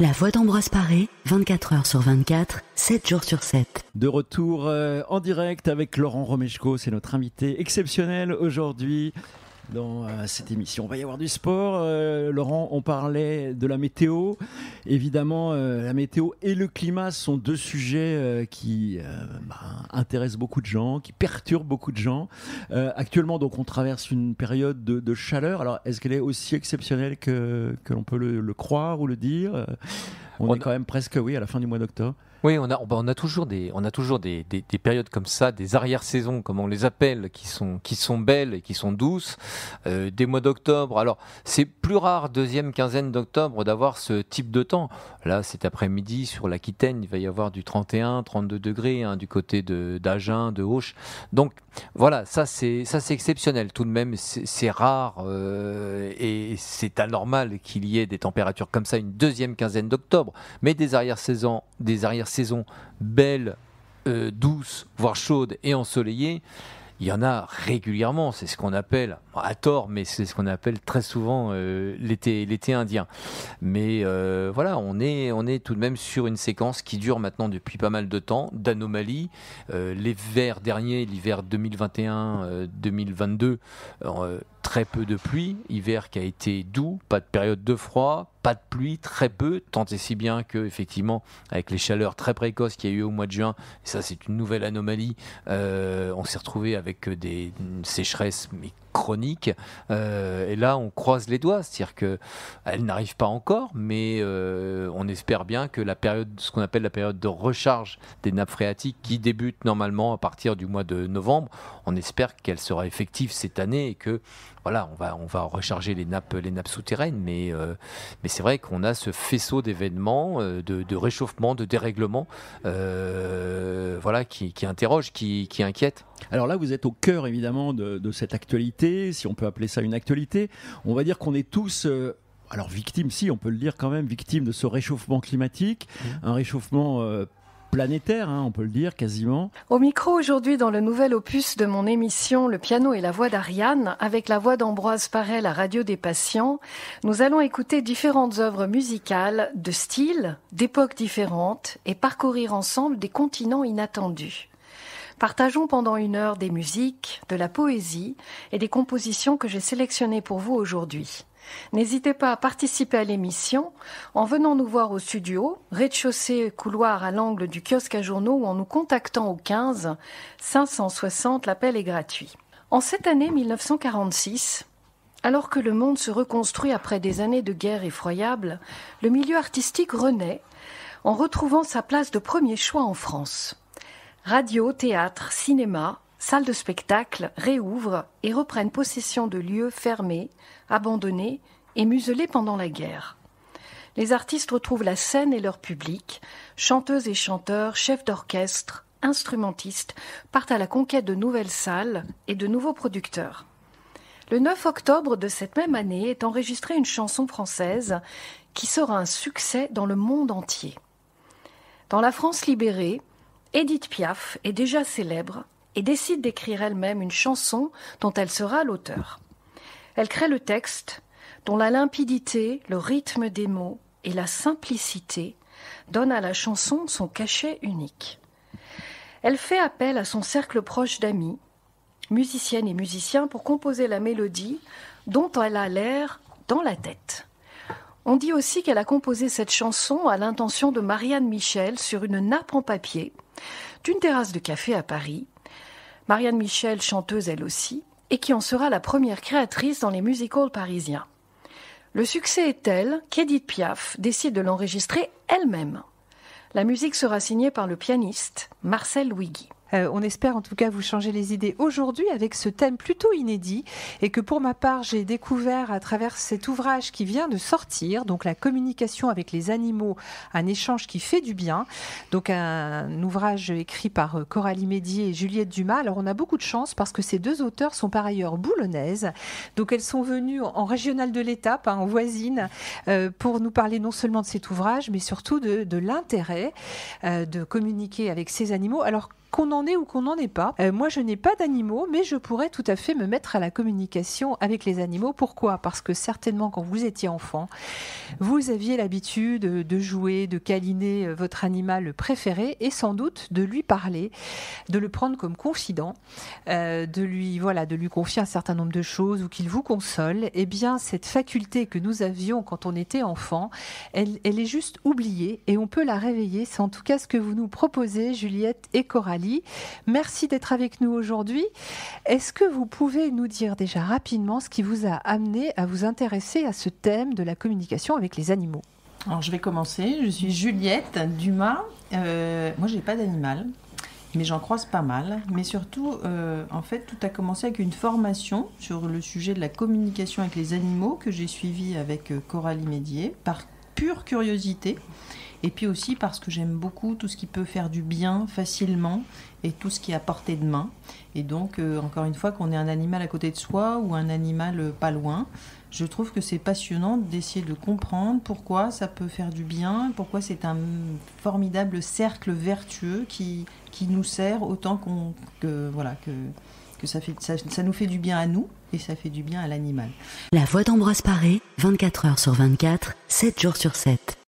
La voix d'Ambroise Paré, 24 heures sur 24, 7 jours sur 7. De retour en direct avec Laurent Romeshko, c'est notre invité exceptionnel aujourd'hui dans cette émission. On va y avoir du sport. Laurent, on parlait de la météo. Évidemment, la météo et le climat sont deux sujets qui intéressent beaucoup de gens, qui perturbent beaucoup de gens. Actuellement, donc, on traverse une période de chaleur. Alors, est-ce qu'elle est aussi exceptionnelle que l'on peut le croire ou le dire? On est quand même presque, à la fin du mois d'octobre. Oui, on a toujours des périodes comme ça, des arrière-saisons, comme on les appelle, qui sont belles et qui sont douces, des mois d'octobre. Alors, c'est plus rare, deuxième quinzaine d'octobre, d'avoir ce type de temps. Là, cet après-midi, sur l'Aquitaine, il va y avoir du 31, 32 degrés, du côté d'Agen, de Auch. Donc, voilà, ça c'est exceptionnel. Tout de même, c'est rare et c'est anormal qu'il y ait des températures comme ça une deuxième quinzaine d'octobre. Mais des arrière-saisons belles, douces, voire chaudes et ensoleillées, il y en a régulièrement. C'est ce qu'on appelle, à tort, mais c'est ce qu'on appelle très souvent l'été indien. Mais voilà, on est tout de même sur une séquence qui dure maintenant depuis pas mal de temps, d'anomalies. L'hiver dernier, l'hiver 2021-2022, très peu de pluie, hiver qui a été doux, pas de période de froid, pas de pluie, très peu, tant et si bien que, effectivement, avec les chaleurs très précoces qu'il y a eu au mois de juin, et ça c'est une nouvelle anomalie, on s'est retrouvé avec une sécheresse chronique, et là on croise les doigts, c'est-à-dire qu'elle n'arrive pas encore, mais on espère bien que ce qu'on appelle la période de recharge des nappes phréatiques, qui débute normalement à partir du mois de novembre, on espère qu'elle sera effective cette année et que voilà, on va recharger les nappes souterraines, mais c'est vrai qu'on a ce faisceau d'événements, de réchauffement, de dérèglement, qui interroge, qui inquiète. Alors là, vous êtes au cœur évidemment de cette actualité, si on peut appeler ça une actualité. On va dire qu'on est tous victimes, si on peut le dire quand même, victimes de ce réchauffement climatique, un réchauffement planétaire, on peut le dire quasiment. Au micro aujourd'hui dans le nouvel opus de mon émission Le piano et la voix d'Ariane, avec la voix d'Ambroise Paré, la radio des patients, nous allons écouter différentes œuvres musicales de styles, d'époques différentes et parcourir ensemble des continents inattendus. Partageons pendant 1 heure des musiques, de la poésie et des compositions que j'ai sélectionnées pour vous aujourd'hui. N'hésitez pas à participer à l'émission en venant nous voir au studio, rez-de-chaussée couloir à l'angle du kiosque à journaux, ou en nous contactant au 15 560, l'appel est gratuit. En cette année 1946, alors que le monde se reconstruit après des années de guerre effroyables, le milieu artistique renaît en retrouvant sa place de premier choix en France. Radio, théâtre, cinéma, salles de spectacle réouvrent et reprennent possession de lieux fermés, abandonnés et muselés pendant la guerre. Les artistes retrouvent la scène et leur public. Chanteuses et chanteurs, chefs d'orchestre, instrumentistes partent à la conquête de nouvelles salles et de nouveaux producteurs. Le 9 octobre de cette même année est enregistrée une chanson française qui sera un succès dans le monde entier. Dans la France libérée, Édith Piaf est déjà célèbre et décide d'écrire elle-même une chanson dont elle sera l'auteur. Elle crée le texte, dont la limpidité, le rythme des mots et la simplicité donnent à la chanson son cachet unique. Elle fait appel à son cercle proche d'amis, musiciennes et musiciens, pour composer la mélodie dont elle a l'air dans la tête. On dit aussi qu'elle a composé cette chanson à l'intention de Marianne Michel sur une nappe en papier d'une terrasse de café à Paris. Marianne Michel, chanteuse elle aussi, et qui en sera la première créatrice dans les music-halls parisiens. Le succès est tel qu'Édith Piaf décide de l'enregistrer elle-même. La musique sera signée par le pianiste Marcel Louigui. On espère en tout cas vous changer les idées aujourd'hui avec ce thème plutôt inédit et que pour ma part j'ai découvert à travers cet ouvrage qui vient de sortir, donc la communication avec les animaux, un échange qui fait du bien, donc un ouvrage écrit par Coralie Médier et Juliette Dumas. Alors on a beaucoup de chance parce que ces deux auteurs sont par ailleurs boulonnaises, donc elles sont venues en régionale de l'Étape, en voisine, pour nous parler non seulement de cet ouvrage mais surtout de l'intérêt de communiquer avec ces animaux. Alors qu'on en ait ou qu'on n'en ait pas. Moi, je n'ai pas d'animaux, mais je pourrais tout à fait me mettre à la communication avec les animaux. Pourquoi ? Parce que certainement, quand vous étiez enfant, vous aviez l'habitude de jouer, de câliner votre animal préféré et sans doute de lui parler, de le prendre comme confident, de lui confier un certain nombre de choses ou qu'il vous console. Eh bien, cette faculté que nous avions quand on était enfant, elle est juste oubliée et on peut la réveiller. C'est en tout cas ce que vous nous proposez, Juliette et Coralie. Merci d'être avec nous aujourd'hui. Est-ce que vous pouvez nous dire déjà rapidement ce qui vous a amené à vous intéresser à ce thème de la communication avec les animaux ? Alors, je vais commencer. Je suis Juliette Dumas. Moi, je n'ai pas d'animal, mais j'en croise pas mal. Mais surtout, en fait, tout a commencé avec une formation sur le sujet de la communication avec les animaux que j'ai suivie avec Coralie Médier, par pure curiosité. Et puis aussi parce que j'aime beaucoup tout ce qui peut faire du bien facilement et tout ce qui est à portée de main. Et donc, encore une fois, qu'on ait un animal à côté de soi ou un animal pas loin, je trouve que c'est passionnant d'essayer de comprendre pourquoi ça peut faire du bien, pourquoi c'est un formidable cercle vertueux qui nous sert autant que ça nous fait du bien à nous et ça fait du bien à l'animal. La voix d'Ambroise Paré, 24 heures sur 24, 7 jours sur 7.